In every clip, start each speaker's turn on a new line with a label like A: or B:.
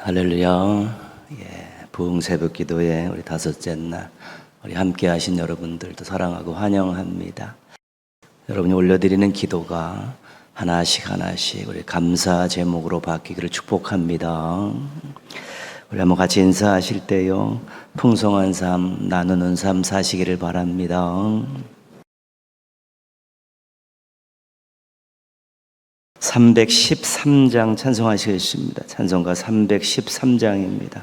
A: 할렐루야. 부흥 새벽 기도에 우리 다섯째 날 우리 함께 하신 여러분들도 사랑하고 환영합니다. 여러분이 올려드리는 기도가 하나씩 우리 감사 제목으로 바뀌기를 축복합니다. 우리 한번 같이 인사하실 때요, 풍성한 삶, 나누는 삶 사시기를 바랍니다. 313장 찬송하시겠습니다. 찬송가 313장입니다.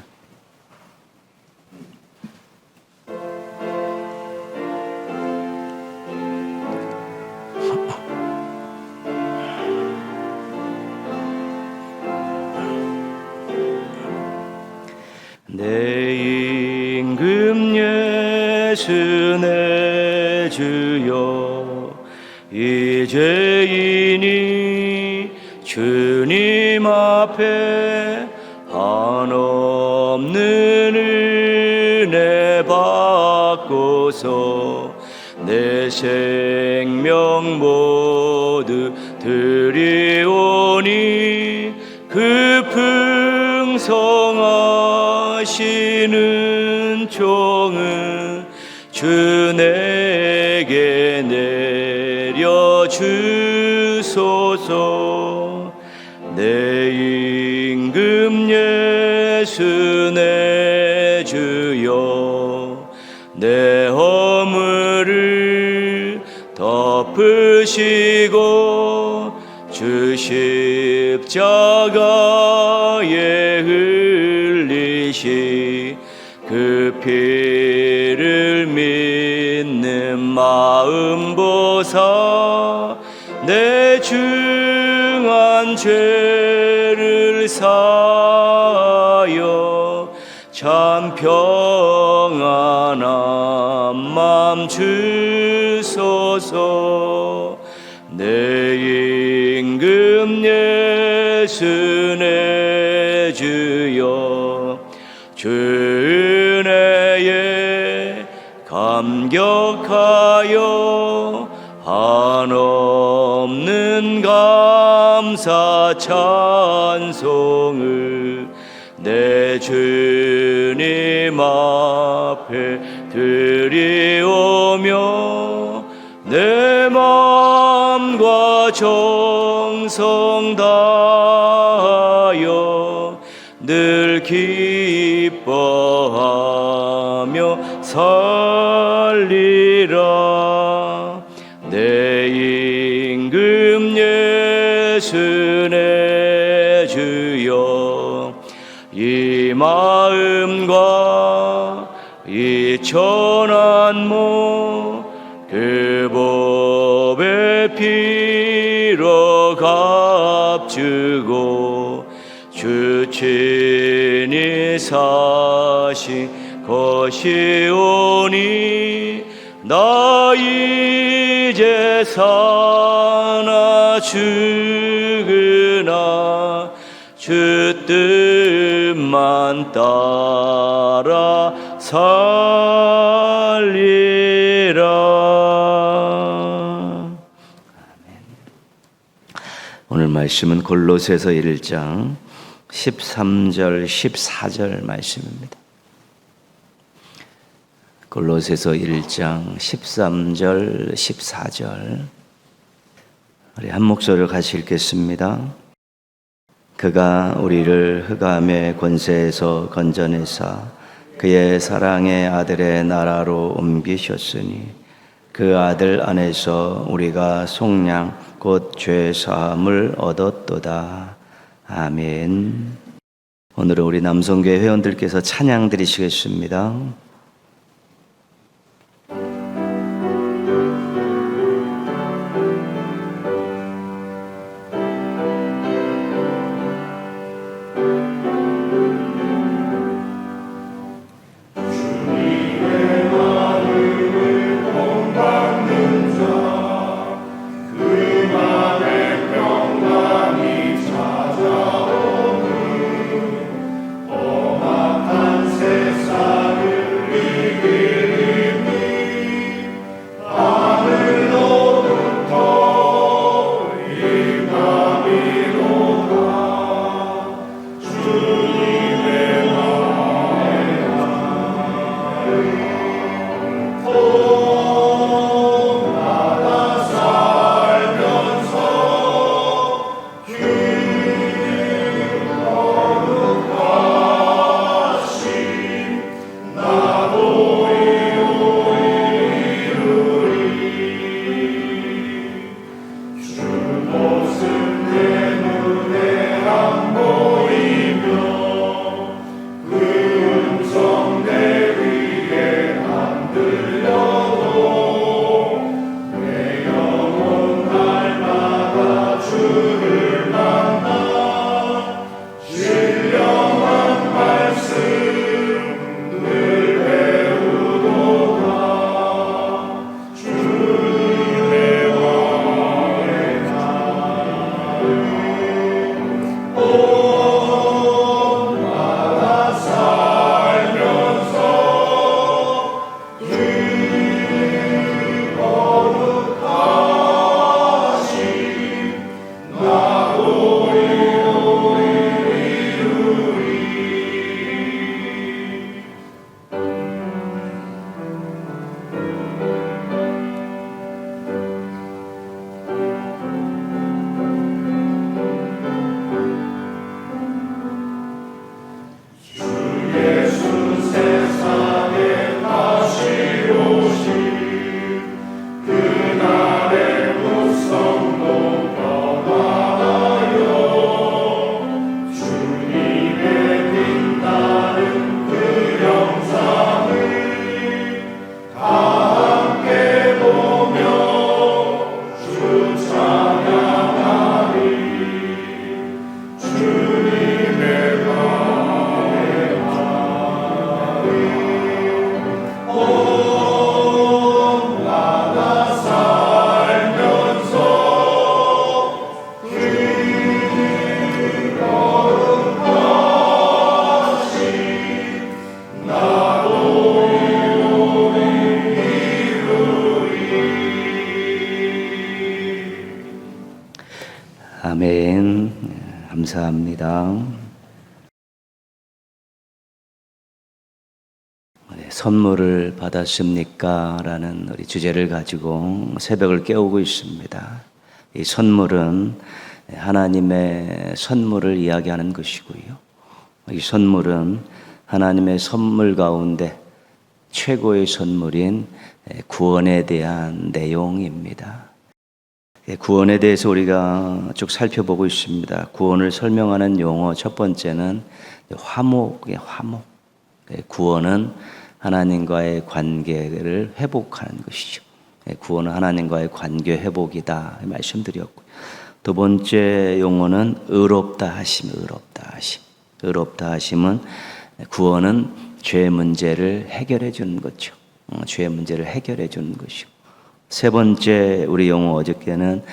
A: 내 임금 예수 내 주여, 이제이니 주님 앞에 한없는 은혜 받고서 내 생명 모두 드리오니 그 풍성하시는 종은 주 내게 내려주소서. 내 임금 예수 내 주여, 내 허물을 덮으시고 주 십자가에 흘리시 그 피를 믿는 마음 보사 내 중한 죄를 사하여 참 평안한 맘 주소서. 내 임금 예수 내 주여, 주 은혜에 감격하여 한없는 감사 찬송을 내 주님 앞에 드리오며 내 마음과 정성 다하여 늘 기뻐하며 살리라. 내 임금 예수 내 주여, 이 마음과 이 천한 몸 그 법의 피로 값주고 주 친히 사신 것이오니 나 이제 사나 죽으나 주 뜻만 따라 살리라. 오늘 말씀은 골로새서 1장 13절 14절 말씀입니다. 골로새서 1장 13절 14절 우리 한 목소리로 같이 읽겠습니다. 그가 우리를 흑암의 권세에서 건져내사 그의 사랑의 아들의 나라로 옮기셨으니 그 아들 안에서 우리가 속량 곧 죄 사함을 얻었도다. 아멘. 오늘은 우리 남성교회 회원들께서 찬양 드리시겠습니다.
B: 험악한 세상을
A: 아멘. 감사합니다. 선물을 받았습니까? 라는 우리 주제를 가지고 새벽을 깨우고 있습니다. 이 선물은 하나님의 선물을 이야기하는 것이고요. 이 선물은 하나님의 선물 가운데 최고의 선물인 구원에 대한 내용입니다. 구원에 대해서 우리가 쭉 살펴보고 있습니다. 구원을 설명하는 용어 첫 번째는 화목이에요. 화목. 구원은 하나님과의 관계를 회복하는 것이죠. 구원은 하나님과의 관계 회복이다 말씀드렸고요. 두 번째 용어는 의롭다 하심, 의롭다 하심. 의롭다 하심은 구원은 죄의 문제를 해결해 주는 거죠. 죄의 문제를 해결해 주는 것이고. 세 번째 우리 용어 어저께는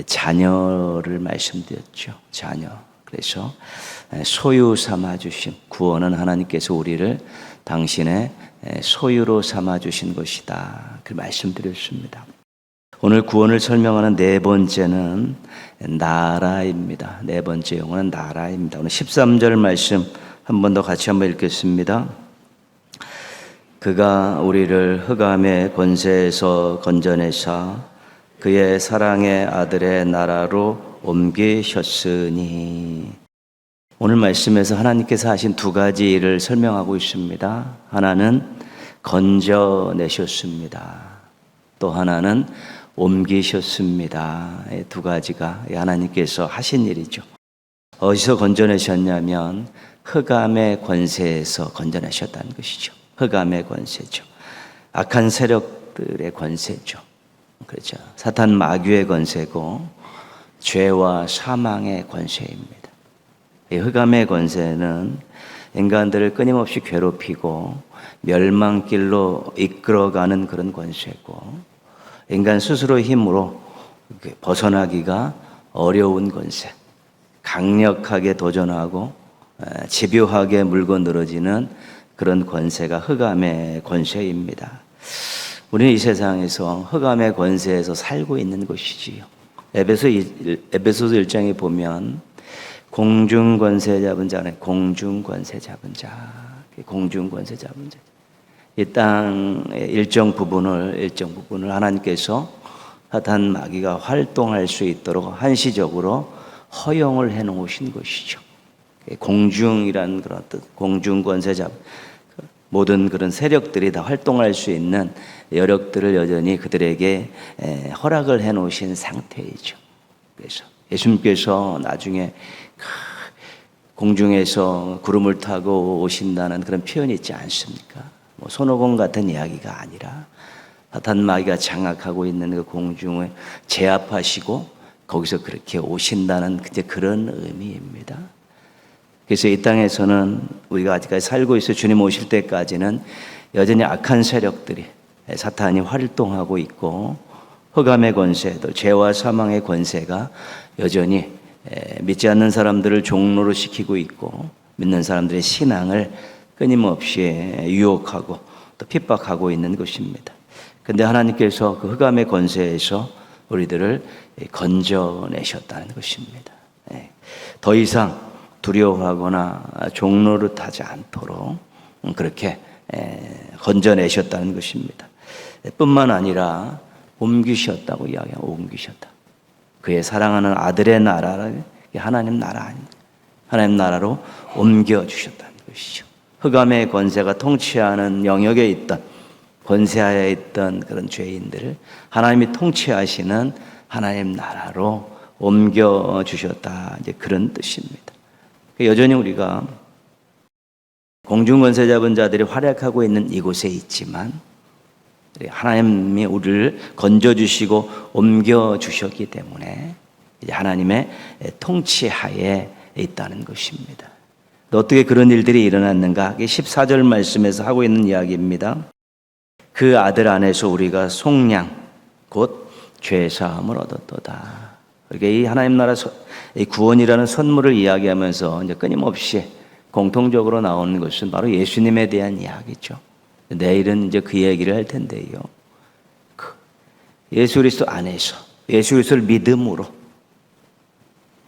A: 자녀를 말씀드렸죠. 자녀. 그래서 소유 삼아 주심. 구원은 하나님께서 우리를 당신의 소유로 삼아 주신 것이다. 그 말씀드렸습니다. 오늘 구원을 설명하는 네 번째는 나라입니다. 네 번째 용어는 나라입니다. 오늘 13절 말씀 한 번 더 같이 한번 읽겠습니다. 그가 우리를 흑암의 권세에서 건져내사 그의 사랑의 아들의 나라로 옮기셨으니. 오늘 말씀에서 하나님께서 하신 두 가지 일을 설명하고 있습니다. 하나는 건져내셨습니다. 또 하나는 옮기셨습니다. 두 가지가 하나님께서 하신 일이죠. 어디서 건져내셨냐면 흑암의 권세에서 건져내셨다는 것이죠. 흑암의 권세죠. 악한 세력들의 권세죠. 그렇죠. 사탄 마귀의 권세고 죄와 사망의 권세입니다. 이 흑암의 권세는 인간들을 끊임없이 괴롭히고 멸망길로 이끌어가는 그런 권세고 인간 스스로의 힘으로 벗어나기가 어려운 권세, 강력하게 도전하고 집요하게 물고 늘어지는 그런 권세가 흑암의 권세입니다. 우리는 이 세상에서 흑암의 권세에서 살고 있는 것이지요. 에베소서 1장에 보면 공중권세 잡은 자는 공중권세 잡은 자, 공중권세 잡은 자. 이 땅의 일정 부분을 하나님께서 사탄 마귀가 활동할 수 있도록 한시적으로 허용을 해 놓으신 것이죠. 공중이라는 그런 뜻, 공중권세 잡은 모든 그런 세력들이 다 활동할 수 있는 여력들을 여전히 그들에게 허락을 해 놓으신 상태이죠. 그래서 예수님께서 나중에 공중에서 구름을 타고 오신다는 그런 표현이 있지 않습니까? 손오공 같은 이야기가 아니라 사탄 마귀가 장악하고 있는 그 공중을 제압하시고 거기서 그렇게 오신다는 그런 의미입니다. 그래서 이 땅에서는 우리가 아직까지 살고 있어 주님 오실 때까지는 여전히 악한 세력들이 사탄이 활동하고 있고 흑암의 권세도 죄와 사망의 권세가 여전히 믿지 않는 사람들을 종로로 시키고 있고 믿는 사람들의 신앙을 끊임없이 유혹하고 또 핍박하고 있는 것입니다. 그런데 하나님께서 그 흑암의 권세에서 우리들을 건져내셨다는 것입니다. 더 이상 두려워하거나 종노릇하지 않도록 그렇게 건져내셨다는 것입니다. 뿐만 아니라 옮기셨다고 이야기해요. 옮기셨다. 그의 사랑하는 아들의 나라를 하나님 나라 아닙니다. 하나님 나라로 옮겨주셨다는 것이죠. 흑암의 권세가 통치하는 영역에 있던 권세하에 있던 그런 죄인들을 하나님이 통치하시는 하나님 나라로 옮겨주셨다. 이제 그런 뜻입니다. 여전히 우리가 공중권세 잡은 자들이 활약하고 있는 이곳에 있지만 하나님이 우리를 건져주시고 옮겨주셨기 때문에 이제 하나님의 통치하에 있다는 것입니다. 어떻게 그런 일들이 일어났는가? 14절 말씀에서 하고 있는 이야기입니다. 그 아들 안에서 우리가 속량 곧 죄사함을 얻었도다. 그러니까 이 하나님 나라 이 구원이라는 선물을 이야기하면서 이제 끊임없이 공통적으로 나오는 것은 바로 예수님에 대한 이야기죠. 내일은 이제 그 얘기를 할 텐데요. 예수 그리스도 안에서 예수 그리스도를 믿음으로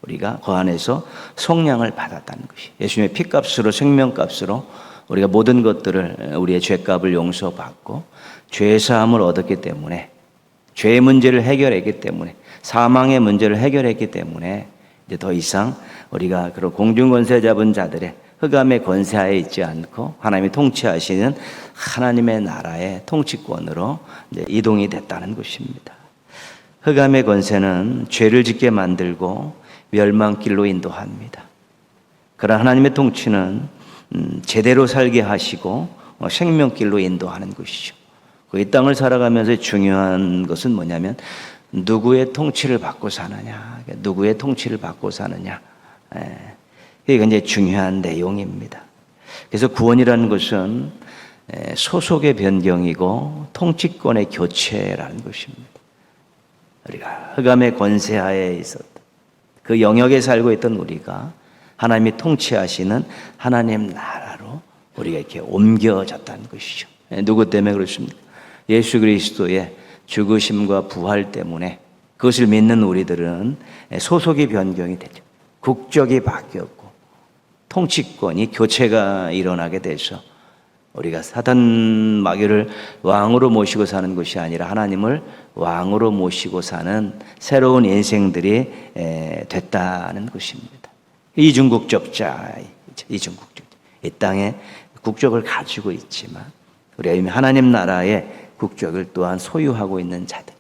A: 우리가 그 안에서 속량을 받았다는 것이, 예수님의 피값으로, 생명값으로 우리가 모든 것들을, 우리의 죄값을 용서받고 죄사함을 얻었기 때문에, 죄의 문제를 해결했기 때문에, 사망의 문제를 해결했기 때문에 이제 더 이상 우리가 그런 공중권세 잡은 자들의 흑암의 권세하에 있지 않고 하나님이 통치하시는 하나님의 나라의 통치권으로 이제 이동이 됐다는 것입니다. 흑암의 권세는 죄를 짓게 만들고 멸망길로 인도합니다. 그러나 하나님의 통치는 제대로 살게 하시고 생명길로 인도하는 것이죠. 이 땅을 살아가면서 중요한 것은 뭐냐면 누구의 통치를 받고 사느냐, 누구의 통치를 받고 사느냐, 이게 굉장히 중요한 내용입니다. 그래서 구원이라는 것은 소속의 변경이고 통치권의 교체라는 것입니다. 우리가 흑암의 권세하에 있었다, 그 영역에 살고 있던 우리가 하나님이 통치하시는 하나님 나라로 우리가 이렇게 옮겨졌다는 것이죠. 누구 때문에 그렇습니까? 예수 그리스도의 죽으심과 부활 때문에 그것을 믿는 우리들은 소속이 변경이 되죠. 국적이 바뀌었고 통치권이 교체가 일어나게 돼서 우리가 사단 마귀를 왕으로 모시고 사는 것이 아니라 하나님을 왕으로 모시고 사는 새로운 인생들이 됐다는 것입니다. 이중국적자, 이중국적, 이 땅에 국적을 가지고 있지만 우리가 이미 하나님 나라의 국적을 또한 소유하고 있는 자들이고,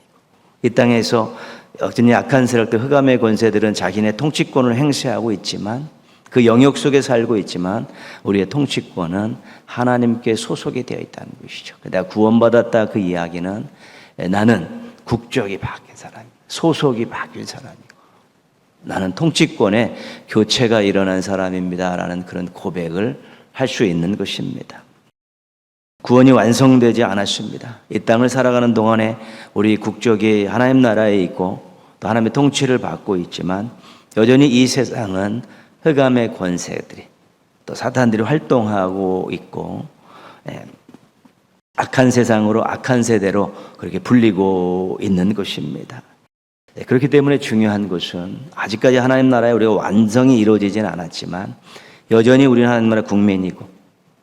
A: 이 땅에서 어떤 약한 세력들, 흑암의 권세들은 자기네 통치권을 행사하고 있지만, 그 영역 속에 살고 있지만 우리의 통치권은 하나님께 소속이 되어 있다는 것이죠. 내가 구원받았다, 그 이야기는 나는 국적이 바뀐 사람이고 소속이 바뀐 사람이고 나는 통치권의 교체가 일어난 사람입니다 라는 그런 고백을 할 수 있는 것입니다. 구원이 완성되지 않았습니다. 이 땅을 살아가는 동안에 우리 국적이 하나님 나라에 있고 또 하나님의 통치를 받고 있지만 여전히 이 세상은 흑암의 권세들이, 또 사탄들이 활동하고 있고 악한 세상으로, 악한 세대로 그렇게 불리고 있는 것입니다. 그렇기 때문에 중요한 것은 아직까지 하나님 나라에 우리가 완성이 이루어지지는 않았지만 여전히 우리는 하나님 나라 국민이고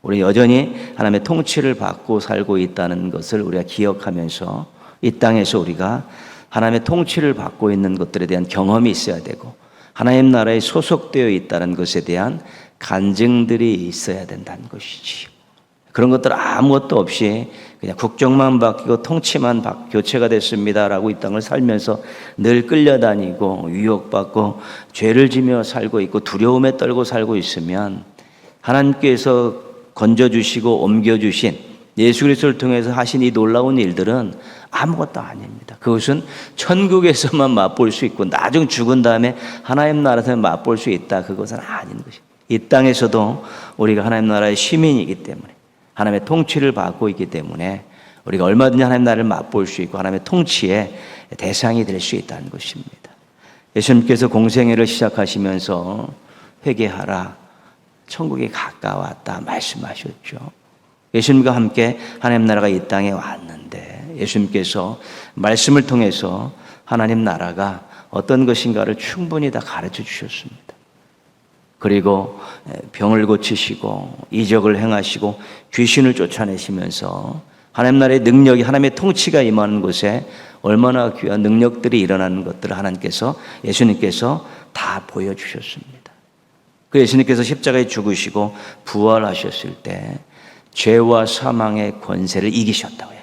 A: 우리 여전히 하나님의 통치를 받고 살고 있다는 것을 우리가 기억하면서 이 땅에서 우리가 하나님의 통치를 받고 있는 것들에 대한 경험이 있어야 되고 하나님 나라에 소속되어 있다는 것에 대한 간증들이 있어야 된다는 것이지요. 그런 것들 아무것도 없이 그냥 국적만 바뀌고 통치만 교체가 됐습니다라고 이 땅을 살면서 늘 끌려다니고 유혹받고 죄를 지며 살고 있고 두려움에 떨고 살고 있으면 하나님께서 건져주시고 옮겨주신 예수 그리스도를 통해서 하신 이 놀라운 일들은 아무것도 아닙니다. 그것은 천국에서만 맛볼 수 있고 나중 죽은 다음에 하나님 나라에서 맛볼 수 있다, 그것은 아닌 것입니다. 이 땅에서도 우리가 하나님 나라의 시민이기 때문에 하나님의 통치를 받고 있기 때문에 우리가 얼마든지 하나님 나라를 맛볼 수 있고 하나님의 통치의 대상이 될 수 있다는 것입니다. 예수님께서 공생애를 시작하시면서 회개하라, 천국이 가까웠다 말씀하셨죠. 예수님과 함께 하나님 나라가 이 땅에 왔는데 예수님께서 말씀을 통해서 하나님 나라가 어떤 것인가를 충분히 다 가르쳐 주셨습니다. 그리고 병을 고치시고 이적을 행하시고 귀신을 쫓아내시면서 하나님 나라의 능력이, 하나님의 통치가 임하는 곳에 얼마나 귀한 능력들이 일어나는 것들을 하나님께서, 예수님께서 다 보여주셨습니다. 그 예수님께서 십자가에 죽으시고 부활하셨을 때 죄와 사망의 권세를 이기셨다고 해요.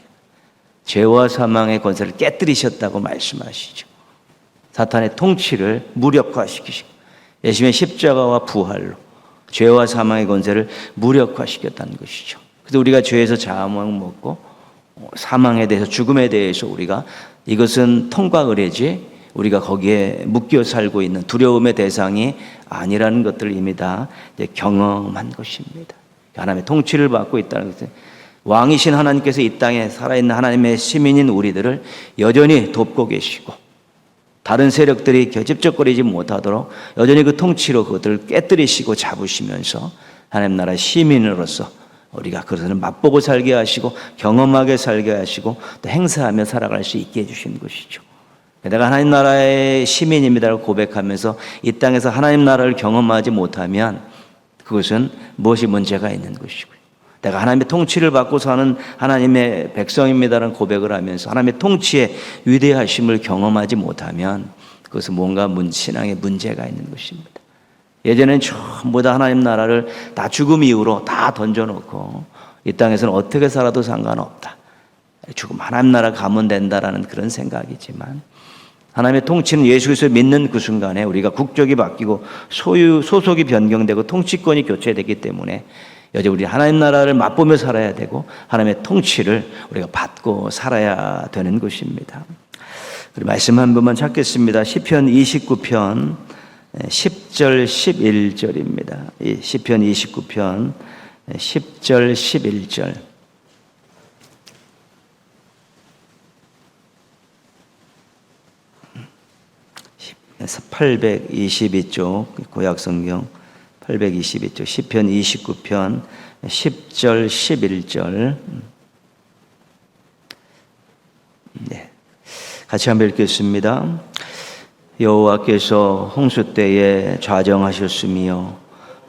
A: 죄와 사망의 권세를 깨뜨리셨다고 말씀하시죠. 사탄의 통치를 무력화시키시고 예수님의 십자가와 부활로 죄와 사망의 권세를 무력화시켰다는 것이죠. 그래서 우리가 죄에서 자아먹 먹고 사망에 대해서, 죽음에 대해서 우리가 이것은 통과 의례지 우리가 거기에 묶여 살고 있는 두려움의 대상이 아니라는 것들을 이미 다 경험한 것입니다. 하나님의 통치를 받고 있다는 것은 왕이신 하나님께서 이 땅에 살아있는 하나님의 시민인 우리들을 여전히 돕고 계시고 다른 세력들이 겨집적거리지 못하도록 여전히 그 통치로 그것들을 깨뜨리시고 잡으시면서 하나님 나라의 시민으로서 우리가 그것을 맛보고 살게 하시고 경험하게 살게 하시고 또 행사하며 살아갈 수 있게 해주신 것이죠. 내가 하나님 나라의 시민입니다라고 고백하면서 이 땅에서 하나님 나라를 경험하지 못하면 그것은 무엇이 문제가 있는 것이고요. 내가 하나님의 통치를 받고 사는 하나님의 백성입니다라는 고백을 하면서 하나님의 통치의 위대하심을 경험하지 못하면 그것은 뭔가 신앙에 문제가 있는 것입니다. 예전에는 전부 다 하나님 나라를 다 죽음 이후로 다 던져놓고 이 땅에서는 어떻게 살아도 상관없다. 죽음 하나님 나라 가면 된다라는 그런 생각이지만 하나님의 통치는 예수 그리스도를 믿는 그 순간에 우리가 국적이 바뀌고 소속이 변경되고 통치권이 교체되기 때문에 여전히 우리 하나님 나라를 맛보며 살아야 되고 하나님의 통치를 우리가 받고 살아야 되는 것입니다. 우리 말씀 한 번만 찾겠습니다. 시편 29편 10절 11절입니다. 시편 29편 10절 11절. 그래서 822쪽 구약성경 822쪽 시편 29편 10절 11절. 네, 같이 한번 읽겠습니다. 여호와께서 홍수 때에 좌정하셨으며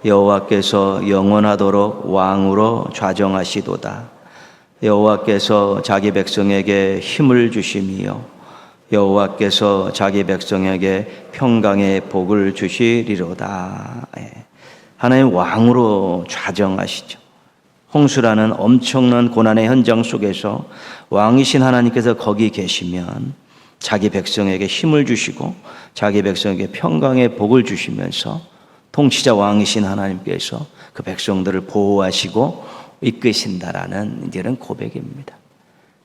A: 여호와께서 영원하도록 왕으로 좌정하시도다. 여호와께서 자기 백성에게 힘을 주시며 여호와께서 자기 백성에게 평강의 복을 주시리로다. 하나님 왕으로 좌정하시죠. 홍수라는 엄청난 고난의 현장 속에서 왕이신 하나님께서 거기 계시면 자기 백성에게 힘을 주시고 자기 백성에게 평강의 복을 주시면서 통치자 왕이신 하나님께서 그 백성들을 보호하시고 이끄신다라는 이런 고백입니다.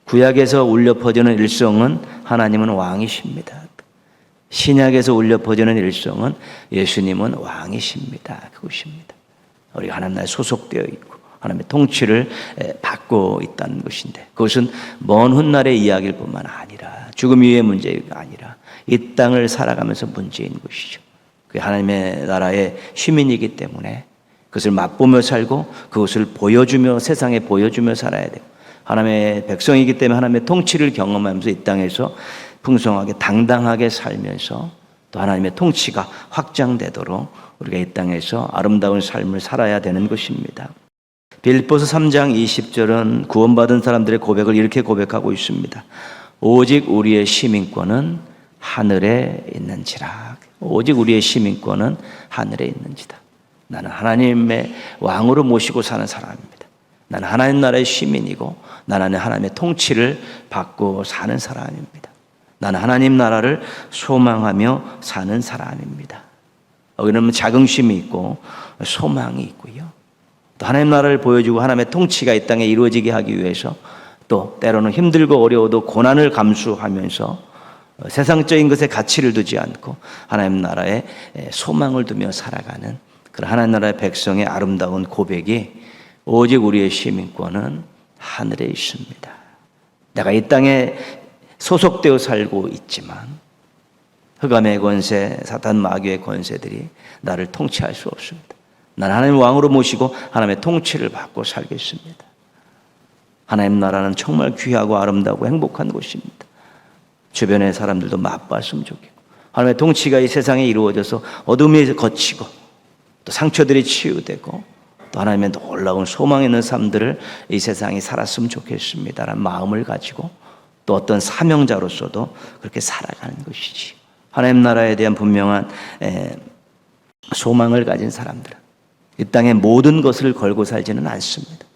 A: 구약에서 울려 퍼지는 일성은 하나님은 왕이십니다. 신약에서 울려 퍼지는 일성은 예수님은 왕이십니다. 그것입니다. 우리가 하나님 나라에 소속되어 있고 하나님의 통치를 받고 있다는 것인데 그것은 먼 훗날의 이야기일 뿐만 아니라 죽음 이후의 문제가 아니라 이 땅을 살아가면서 문제인 것이죠. 그게 하나님의 나라의 시민이기 때문에 그것을 맛보며 살고 그것을 보여주며 세상에 보여주며 살아야 되고 하나님의 백성이기 때문에 하나님의 통치를 경험하면서 이 땅에서 풍성하게 당당하게 살면서 또 하나님의 통치가 확장되도록 우리가 이 땅에서 아름다운 삶을 살아야 되는 것입니다. 빌립보서 3장 20절은 구원받은 사람들의 고백을 이렇게 고백하고 있습니다. 오직 우리의 시민권은 하늘에 있는지라. 오직 우리의 시민권은 하늘에 있는지다. 나는 하나님의 왕으로 모시고 사는 사람입니다. 나는 하나님 나라의 시민이고 나는 하나님의 통치를 받고 사는 사람입니다. 나는 하나님 나라를 소망하며 사는 사람입니다. 여기는 자긍심이 있고 소망이 있고요. 또 하나님 나라를 보여주고 하나님의 통치가 이 땅에 이루어지게 하기 위해서 또 때로는 힘들고 어려워도 고난을 감수하면서 세상적인 것에 가치를 두지 않고 하나님 나라에 소망을 두며 살아가는 그런 하나님 나라의 백성의 아름다운 고백이 오직 우리의 시민권은 하늘에 있습니다. 내가 이 땅에 소속되어 살고 있지만 흑암의 권세, 사탄 마귀의 권세들이 나를 통치할 수 없습니다. 나는 하나님 왕으로 모시고 하나님의 통치를 받고 살겠습니다. 하나님 나라는 정말 귀하고 아름다우고 행복한 곳입니다. 주변의 사람들도 맛봤으면 좋겠고 하나님의 통치가 이 세상에 이루어져서 어둠이 거치고 또 상처들이 치유되고 또 하나님의 놀라운 소망 있는 삶들을 이 세상이 살았으면 좋겠습니다라는 마음을 가지고 또 어떤 사명자로서도 그렇게 살아가는 것이지. 하나님 나라에 대한 분명한 소망을 가진 사람들은 이 땅의 모든 것을 걸고 살지는 않습니다.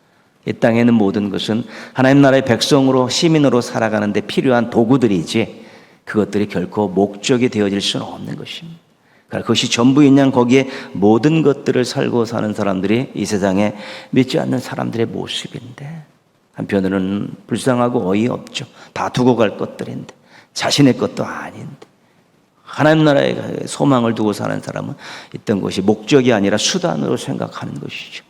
A: 이 땅에는 모든 것은 하나님 나라의 백성으로 시민으로 살아가는 데 필요한 도구들이지 그것들이 결코 목적이 되어질 수는 없는 것입니다. 그것이 전부인 양 거기에 모든 것들을 살고 사는 사람들이 이 세상에 믿지 않는 사람들의 모습인데 한편으로는 불쌍하고 어이없죠. 다 두고 갈 것들인데 자신의 것도 아닌데 하나님 나라의 소망을 두고 사는 사람은 있던 것이 목적이 아니라 수단으로 생각하는 것이죠.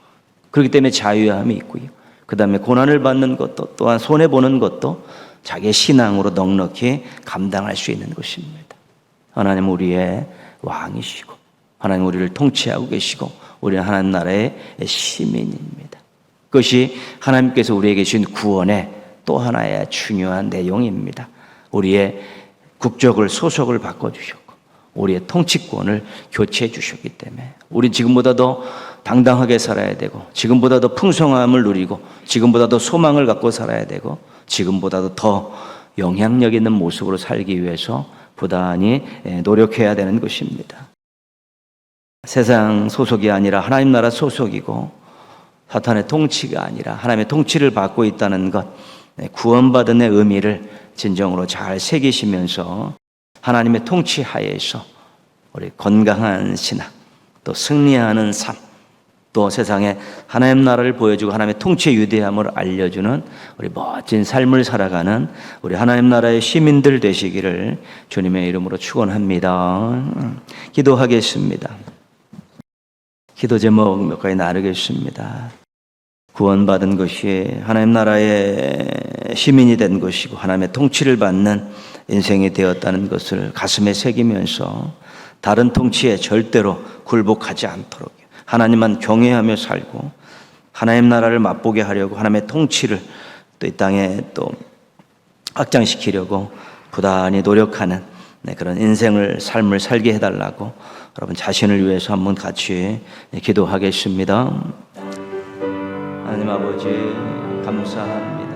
A: 그렇기 때문에 자유함이 있고요. 그 다음에 고난을 받는 것도 또한 손해보는 것도 자기의 신앙으로 넉넉히 감당할 수 있는 것입니다. 하나님 우리의 왕이시고 하나님 우리를 통치하고 계시고 우리는 하나님 나라의 시민입니다. 그것이 하나님께서 우리에게 주신 구원의 또 하나의 중요한 내용입니다. 우리의 국적을 소속을 바꿔주셨고 우리의 통치권을 교체해 주셨기 때문에 우리 지금보다 더 당당하게 살아야 되고 지금보다 더 풍성함을 누리고 지금보다 더 소망을 갖고 살아야 되고 지금보다도 더 영향력 있는 모습으로 살기 위해서 부단히 노력해야 되는 것입니다. 세상 소속이 아니라 하나님 나라 소속이고 사탄의 통치가 아니라 하나님의 통치를 받고 있다는 것, 구원받은 의미를 진정으로 잘 새기시면서 하나님의 통치 하에서 우리 건강한 신앙, 또 승리하는 삶, 또 세상에 하나님 나라를 보여주고 하나님의 통치의 위대함을 알려주는 우리 멋진 삶을 살아가는 우리 하나님 나라의 시민들 되시기를 주님의 이름으로 축원합니다. 기도하겠습니다. 기도 제목 몇 가지 나누겠습니다. 구원받은 것이 하나님 나라의 시민이 된 것이고 하나님의 통치를 받는 인생이 되었다는 것을 가슴에 새기면서 다른 통치에 절대로 굴복하지 않도록 하나님만 경외하며 살고 하나님 나라를 맛보게 하려고 하나님의 통치를 또 이 땅에 또 확장시키려고 부단히 노력하는 그런 인생을 삶을 살게 해달라고 여러분 자신을 위해서 한번 같이 기도하겠습니다. 하나님 아버지 감사합니다.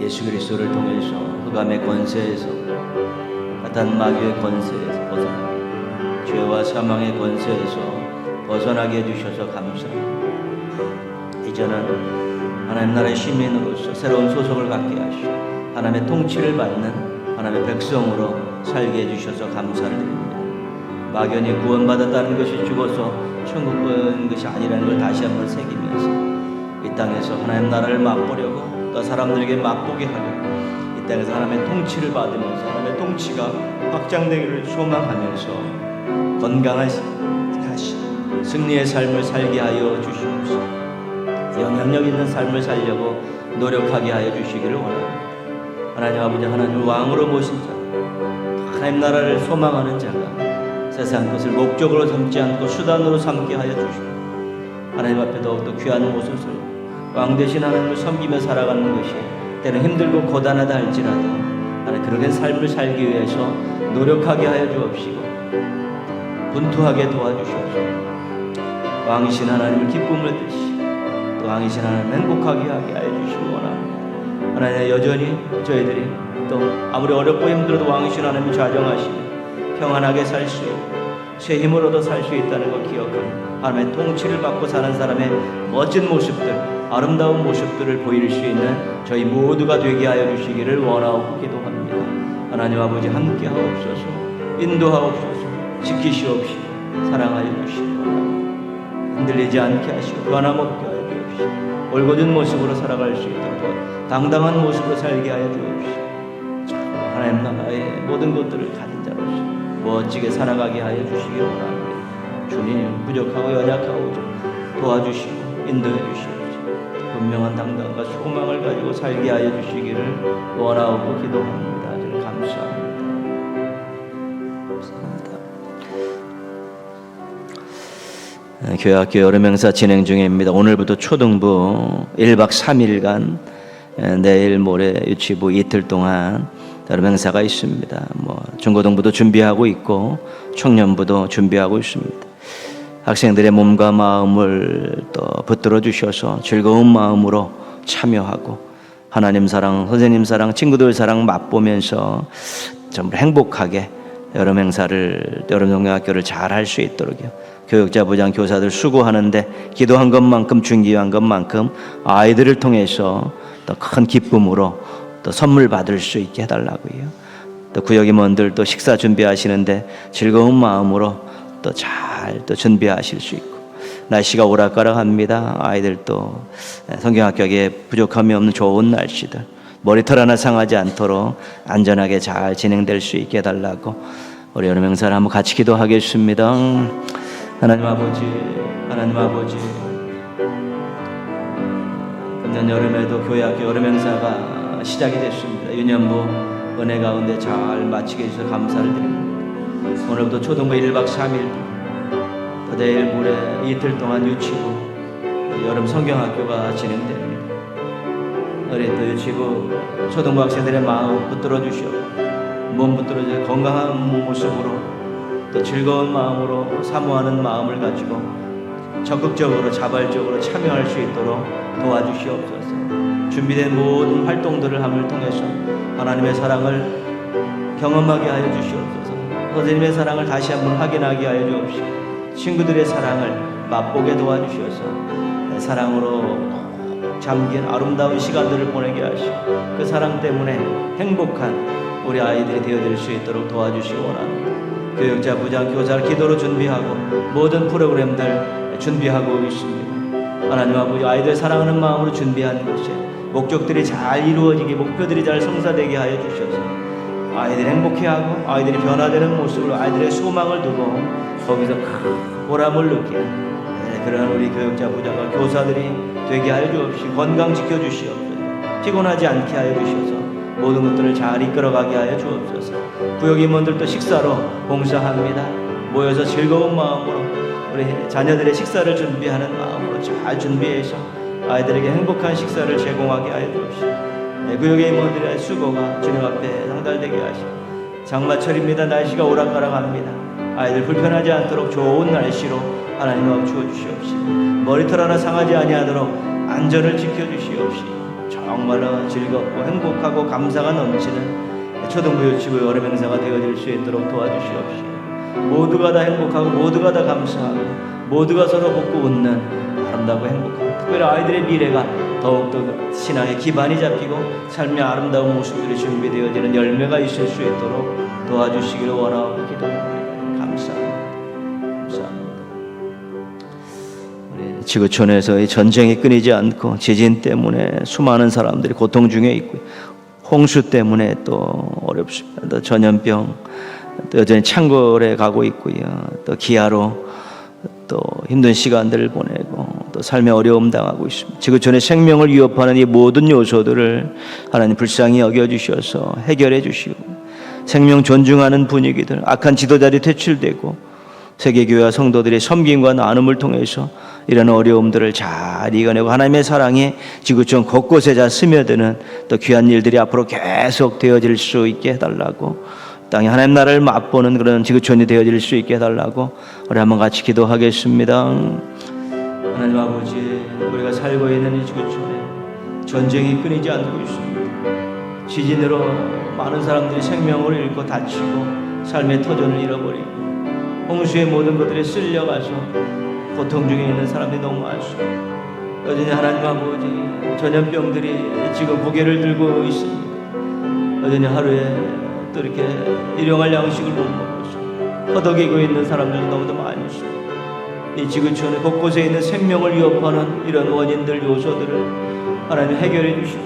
A: 예수 그리스도를 통해서 흑암의 권세에서 사탄 마귀의 권세에서 벗어나 죄와 사망의 권세에서 벗어나게 해주셔서 감사합니다. 이제는 하나님 나라의 시민으로서 새로운 소속을 갖게 하시고 하나님의 통치를 받는 하나님의 백성으로 살게 해주셔서 감사를 드립니다. 막연히 구원받았다는 것이 죽어서 천국 간 것이 아니라는 걸 다시 한번 새기면서 이 땅에서 하나님 나라를 맛보려고 또 사람들에게 맛보게 하려고 이 땅에서 하나님의 통치를 받으면서 하나님의 통치가 확장되기를 소망하면서 건강한 승리의 삶을 살게 하여 주시옵소서. 영향력 있는 삶을 살려고 노력하게 하여 주시기를 원합니다. 하나님 아버지, 하나님을 왕으로 모신 자, 하나님 나라를 소망하는 자가 세상 것을 목적으로 삼지 않고 수단으로 삼게 하여 주시고 하나님 앞에 더욱더 귀한 모습을 왕 대신 하나님을 섬기며 살아가는 것이 때는 힘들고 고단하다 할지라도 하나님 그런 삶을 살기 위해서 노력하게 하여 주옵시고 분투하게 도와주시옵소서. 왕이신 하나님을 기쁨을 드시고 또 왕이신 하나님 행복하게 하게 하여 주시기 원합니다. 하나님 여전히 저희들이 또 아무리 어렵고 힘들어도 왕이신 하나님을 좌정하시며 평안하게 살 수 있고 새 힘으로도 살 수 있다는 걸 기억하며 하나님의 통치를 받고 사는 사람의 멋진 모습들, 아름다운 모습들을 보일 수 있는 저희 모두가 되게 하여 주시기를 원하고 기도합니다. 하나님 아버지 함께 하옵소서, 인도하옵소서, 지키시옵시고 사랑하여 주시기 원합니다. 흔들리지 않게 하시고 변함없게 하여 주옵시고 올곧은 모습으로 살아갈 수 있도록 당당한 모습으로 살게 하여 주옵시고 하나님 나라의 모든 것들을 가진 자로서 멋지게 살아가게 하여 주시기 원합니다. 주님 부족하고 연약하고 도와주시고 인도해 주시옵소서. 분명한 당당과 소망을 가지고 살게 하여 주시기를 원하고 기도합니다. 아주 감사합니다. 교회학교 여름행사 진행 중입니다. 오늘부터 초등부 1박 3일간 내일 모레 유치부 이틀 동안 여름행사가 있습니다. 중고등부도 준비하고 있고 청년부도 준비하고 있습니다. 학생들의 몸과 마음을 또 붙들어 주셔서 즐거운 마음으로 참여하고 하나님 사랑, 선생님 사랑, 친구들 사랑 맛보면서 정말 행복하게 여름 행사를, 여름 성경학교를 잘 할 수 있도록요. 교육자, 부장, 교사들 수고하는데 기도한 것만큼 중요한 것만큼 아이들을 통해서 또 큰 기쁨으로 또 선물 받을 수 있게 해달라고요. 또 구역 임원들 또 식사 준비하시는데 즐거운 마음으로 또 잘 또 준비하실 수 있고 날씨가 오락가락합니다. 아이들 또 성경학교에 부족함이 없는 좋은 날씨들 머리털 하나 상하지 않도록 안전하게 잘 진행될 수 있게 해달라고 우리 여름 행사를 한번 같이 기도하겠습니다. 하나님 아버지, 하나님 아버지, 금년 여름에도 교회학교 여름 행사가 시작이 됐습니다. 유년부 은혜 가운데 잘 마치게 해주셔서 감사를 드립니다. 오늘부터 초등부 1박 3일, 또 내일 모레 이틀 동안 유치부, 여름 성경학교가 진행됩니다. 우리 또 유치부 초등부 학생들의 마음 붙들어 주시오. 몸 붙들어 주시오. 건강한 모습으로 또 즐거운 마음으로 사모하는 마음을 가지고 적극적으로 자발적으로 참여할 수 있도록 도와주시옵소서. 준비된 모든 활동들을 함을 통해서 하나님의 사랑을 경험하게 하여 주시옵소서. 선생님의 사랑을 다시 한번 확인하게 하여 주옵시고, 친구들의 사랑을 맛보게 도와주셔서 사랑으로 잠긴 아름다운 시간들을 보내게 하시고, 그 사랑 때문에 행복한 우리 아이들이 되어질 수 있도록 도와주시기 원합니다. 교육자, 부장, 교사를 기도로 준비하고 모든 프로그램들 준비하고 있습니다. 하나님 아버지, 아이들 사랑하는 마음으로 준비하는 것이 목적들이 잘 이루어지게, 목표들이 잘 성사되게 하여 주셔서 아이들이 행복해하고 아이들이 변화되는 모습으로 아이들의 소망을 두고 거기서 큰 보람을 느끼는 그러한 우리 교육자, 부장과 교사들이 되게 하여 주옵시고, 건강 지켜주시옵소서. 피곤하지 않게 하여 주셔서 모든 것들을 잘 이끌어가게 하여 주옵소서. 구역 임원들도 식사로 봉사합니다. 모여서 즐거운 마음으로 우리 자녀들의 식사를 준비하는 마음으로 잘 준비해서 아이들에게 행복한 식사를 제공하게 하여 주옵시고, 구역의 임원들의 수고가 주님 앞에 상달되게 하시고, 장마철입니다. 날씨가 오락가락합니다. 아이들 불편하지 않도록 좋은 날씨로 하나님 앞 주어주시옵시고, 머리털 하나 상하지 아니하도록 안전을 지켜주시옵시고, 정말로 즐겁고 행복하고 감사가 넘치는 초등부 유치부 여름 행사가 되어질 수 있도록 도와주시옵시고, 모두가 다 행복하고 모두가 다 감사하고 모두가 서로 웃고 웃는 아름다고 행복하고, 특별히 아이들의 미래가 더욱더 신앙의 기반이 잡히고 삶의 아름다운 모습들이 준비되어지는 열매가 있을 수 있도록 도와주시기를 원하고 기도합니다. 감사합니다. 우리 지구촌에서의 전쟁이 끊이지 않고 지진 때문에 수많은 사람들이 고통 중에 있고, 홍수 때문에 또 어렵습니다. 또 전염병, 또 여전히 창궐에 가고 있고요. 또 기아로 또 힘든 시간들을 보내고 또 삶의 어려움 당하고 있습니다. 지구촌의 생명을 위협하는 이 모든 요소들을 하나님 불쌍히 여겨주셔서 해결해 주시고, 생명 존중하는 분위기들, 악한 지도자들이 퇴출되고 세계교회와 성도들의 섬김과 나눔을 통해서 이런 어려움들을 잘 이겨내고 하나님의 사랑이 지구촌 곳곳에 잘 스며드는 또 귀한 일들이 앞으로 계속 되어질 수 있게 해달라고, 땅에 하나님 나라를 맛보는 그런 지구촌이 되어질 수 있게 해달라고 우리 한번 같이 기도하겠습니다. 하나님 아버지, 우리가 살고 있는 이 지구촌에 전쟁이 끊이지 않고 있습니다. 지진으로 많은 사람들이 생명을 잃고 다치고 삶의 터전을 잃어버리고, 홍수의 모든 것들이 쓸려가서 고통 중에 있는 사람들이 너무 많습니다. 여전히 하나님 아버지, 전염병들이 지금 고개를 들고 있습니다. 여전히 하루에 또 이렇게 일용할 양식을 못 먹고 있습니다. 허덕이고 있는 사람들도 너무도 많이 있습니다. 이 지구촌에 곳곳에 있는 생명을 위협하는 이런 원인들, 요소들을 하나님 해결해 주십시오.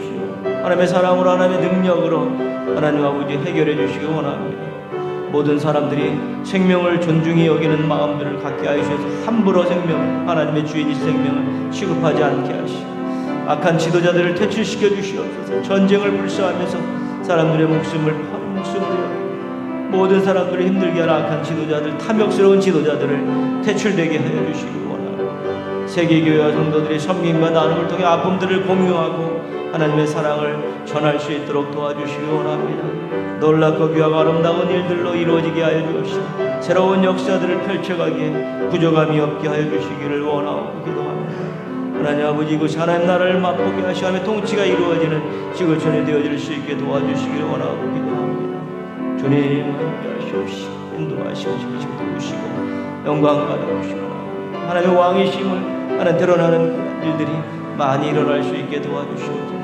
A: 하나님의 사랑으로, 하나님의 능력으로 하나님 아버지 해결해 주시기 원합니다. 모든 사람들이 생명을 존중히 여기는 마음들을 갖게 하셔서 함부로 생명, 하나님의 주인이 생명을 취급하지 않게 하시고, 악한 지도자들을 퇴출시켜 주시옵소서. 전쟁을 불사하면서 사람들의 목숨을 모든 사람들을 힘들게 하는 악한 지도자들, 탐욕스러운 지도자들을 퇴출되게 하여 주시기 원합니다. 세계교회와 성도들이 섬김과 나눔을 통해 아픔들을 공유하고 하나님의 사랑을 전할 수 있도록 도와주시기 원합니다. 놀랍고 귀하고 아름다운 일들로 이루어지게 하여 주시고, 새로운 역사들을 펼쳐가기에 부족함이 없게 하여 주시기를 원하고 기도합니다. 하나님 아버지, 이곳 하나님 나라를 맛보게 하시고 하나님의 통치가 이루어지는 지구촌이 되어질 수 있게 도와주시기를 원하고 기도합니다. 주님 함께 하시옵시고 인도하시고 지키시고 도우시고 영광 받아주시기 원합니다. 하나님의 왕이심을 하나님 드러나는 일들이 많이 일어날 수 있게 도와주시옵소서.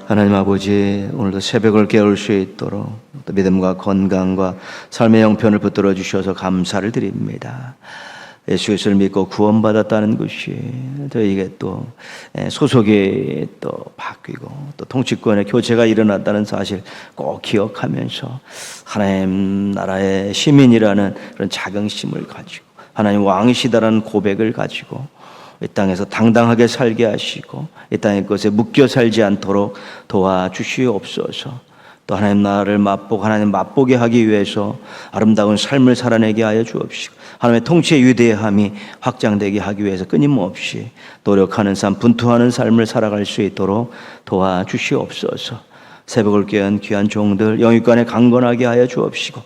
A: 하나님 아버지, 오늘도 새벽을 깨울 수 있도록 또 믿음과 건강과 삶의 형편을 붙들어 주셔서 감사를 드립니다. 예수 그리스도를 믿고 구원받았다는 것이 저에게 또 소속이 또 바뀌고 또 통치권의 교체가 일어났다는 사실 꼭 기억하면서 하나님 나라의 시민이라는 그런 자긍심을 가지고 하나님 왕이시다라는 고백을 가지고 이 땅에서 당당하게 살게 하시고 이 땅의 것에 묶여 살지 않도록 도와주시옵소서. 또 하나님 나라를 맛보고 하나님 맛보게 하기 위해서 아름다운 삶을 살아내게 하여 주옵시고 하나님의 통치의 위대함이 확장되게 하기 위해서 끊임없이 노력하는 삶, 분투하는 삶을 살아갈 수 있도록 도와주시옵소서. 새벽을 깨운 귀한 종들 영육간에 강건하게 하여 주옵시고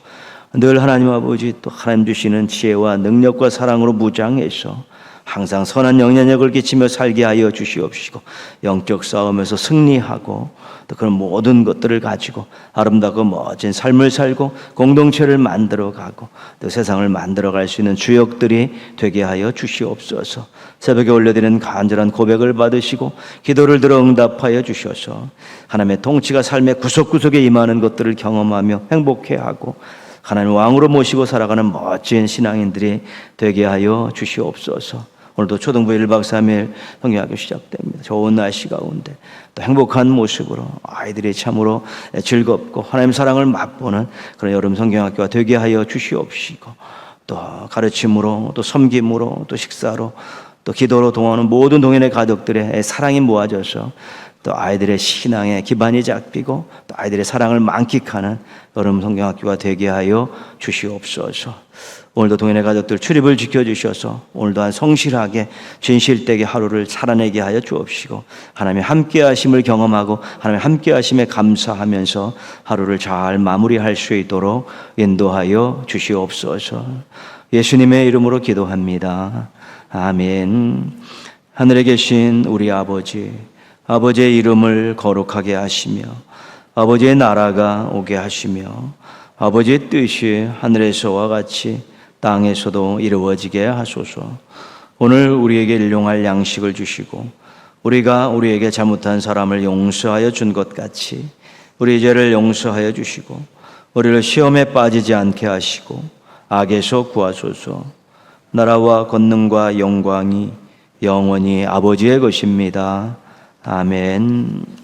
A: 늘 하나님 아버지 또 하나님 주시는 지혜와 능력과 사랑으로 무장해서 항상 선한 영향력을 끼치며 살게 하여 주시옵시고 영적 싸움에서 승리하고 또 그런 모든 것들을 가지고 아름답고 멋진 삶을 살고 공동체를 만들어가고 또 세상을 만들어갈 수 있는 주역들이 되게 하여 주시옵소서. 새벽에 올려드리는 간절한 고백을 받으시고 기도를 들어 응답하여 주셔서 하나님의 통치가 삶의 구석구석에 임하는 것들을 경험하며 행복해하고 하나님 왕으로 모시고 살아가는 멋진 신앙인들이 되게 하여 주시옵소서. 오늘도 초등부 1박 3일 성경학교 시작됩니다. 좋은 날씨 가운데 또 행복한 모습으로 아이들이 참으로 즐겁고 하나님 사랑을 맛보는 그런 여름 성경학교가 되게 하여 주시옵시고 또 가르침으로 또 섬김으로 또 식사로 또 기도로 동하는 모든 동행의 가족들의 사랑이 모아져서 또 아이들의 신앙에 기반이 잡히고 또 아이들의 사랑을 만끽하는 여름 성경학교가 되게 하여 주시옵소서. 오늘도 동행의 가족들 출입을 지켜주셔서 오늘 또한 성실하게 진실되게 하루를 살아내게 하여 주옵시고 하나님의 함께하심을 경험하고 하나님의 함께하심에 감사하면서 하루를 잘 마무리할 수 있도록 인도하여 주시옵소서. 예수님의 이름으로 기도합니다. 아멘. 하늘에 계신 우리 아버지, 아버지의 이름을 거룩하게 하시며 아버지의 나라가 오게 하시며 아버지의 뜻이 하늘에서와 같이 땅에서도 이루어지게 하소서. 오늘 우리에게 일용할 양식을 주시고 우리가 우리에게 잘못한 사람을 용서하여 준 것 같이 우리 죄를 용서하여 주시고 우리를 시험에 빠지지 않게 하시고 악에서 구하소서. 나라와 권능과 영광이 영원히 아버지의 것입니다. 아멘.